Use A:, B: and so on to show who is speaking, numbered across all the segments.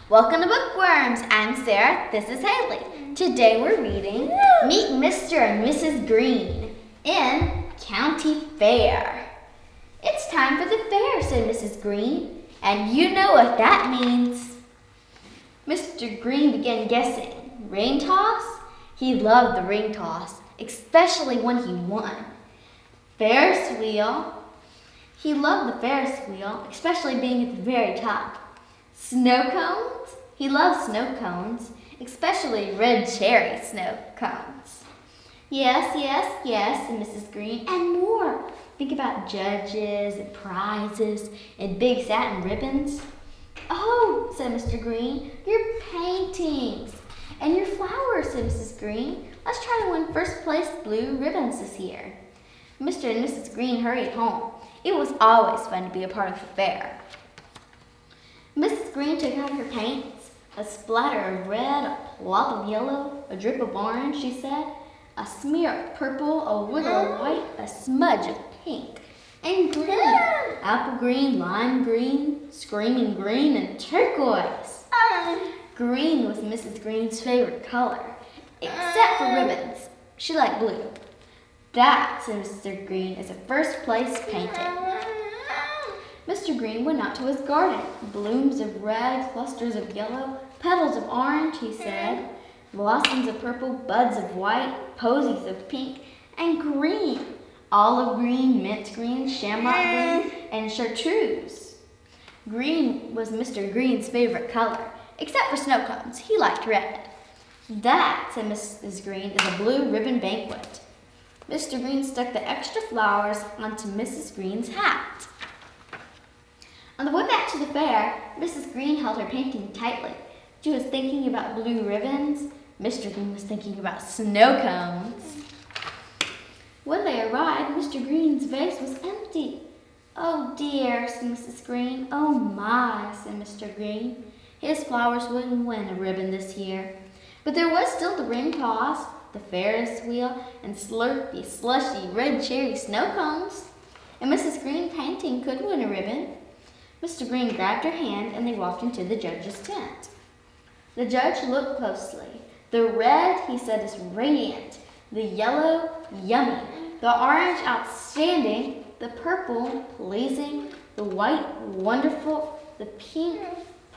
A: Welcome to Bookworms. I'm Sarah. This is Haley. Today we're reading Meet Mr. and Mrs. Green in County Fair. It's time for the fair, said Mrs. Green, and you know what that means. Mr. Green began guessing. Ring toss? He loved the ring toss, especially when he won. Ferris wheel? He loved the Ferris wheel, especially being at the very top. Snow cones? He loved snow cones, especially red cherry snow cones. Yes, said Mrs. Green, and more. Think about judges and prizes and big satin ribbons. Oh, said Mr. Green, your paintings and your flowers, said Mrs. Green. Let's try to win first place blue ribbons this year. Mr. and Mrs. Green hurried home. It was always fun to be a part of the fair. Mrs. Green took out her paints. A splatter of red, a plop of yellow, a drip of orange, she said, a smear of purple, a wiggle of white, a smudge of pink, and green, apple green, lime green, screaming green, and turquoise. Green was Mrs. Green's favorite color, except for ribbons. She liked blue. That, said Mr. Green, is a first place painting. Mr. Green went out to his garden. Blooms of red, clusters of yellow, petals of orange, he said, blossoms of purple, buds of white, posies of pink, and green. Olive green, mint green, shamrock green, and chartreuse. Green was Mr. Green's favorite color, except for snow cones. He liked red. That, said Mrs. Green, is a blue ribbon banquet. Mr. Green stuck the extra flowers onto Mrs. Green's hat. On the way back to the fair, Mrs. Green held her painting tightly. She was thinking about blue ribbons. Mr. Green was thinking about snow cones. When they arrived, Mr. Green's vase was empty. Oh dear, said Mrs. Green. Oh my, said Mr. Green. His flowers wouldn't win a ribbon this year. But there was still the ring toss, the Ferris wheel, and slurpy, slushy, red cherry snow cones. And Mrs. Green's painting could win a ribbon. Mr. Green grabbed her hand and they walked into the judge's tent. The judge looked closely. The red, he said, is radiant. The yellow, yummy. The orange, outstanding. The purple, pleasing. The white, wonderful. The pink,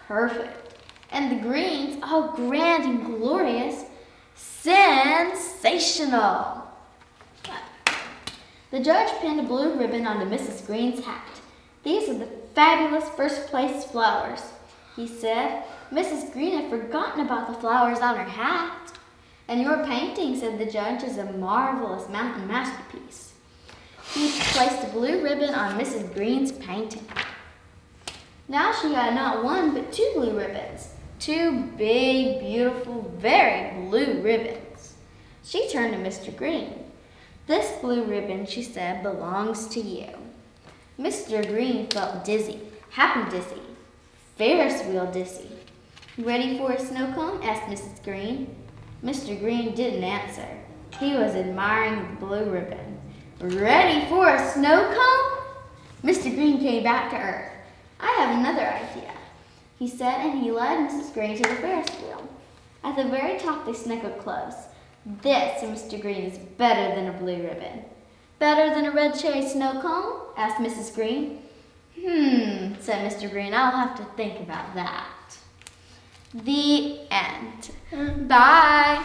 A: perfect. And the greens, all grand and glorious, sensational. The judge pinned a blue ribbon onto Mrs. Green's hat. These are the fabulous first place flowers, he said. Mrs. Green had forgotten about the flowers on her hat. And your painting, said the judge, is a marvelous mountain masterpiece. He placed a blue ribbon on Mrs. Green's painting. Now she had not one, but two blue ribbons. Two big, beautiful, very blue ribbons. She turned to Mr. Green. This blue ribbon, she said, belongs to you. Mr. Green felt dizzy, happy dizzy, Ferris wheel dizzy. Ready for a snow cone? Asked Mrs. Green. Mr. Green didn't answer. He was admiring the blue ribbon. Ready for a snow cone? Mr. Green came back to earth. I have another idea, he said, and he led Mrs. Green to the Ferris wheel. At the very top, they snuggled close. This, said Mr. Green, is better than a blue ribbon. Better than a red cherry snow cone? Asked Mrs. Green. Said Mr. Green, I'll have to think about that. The end. Bye.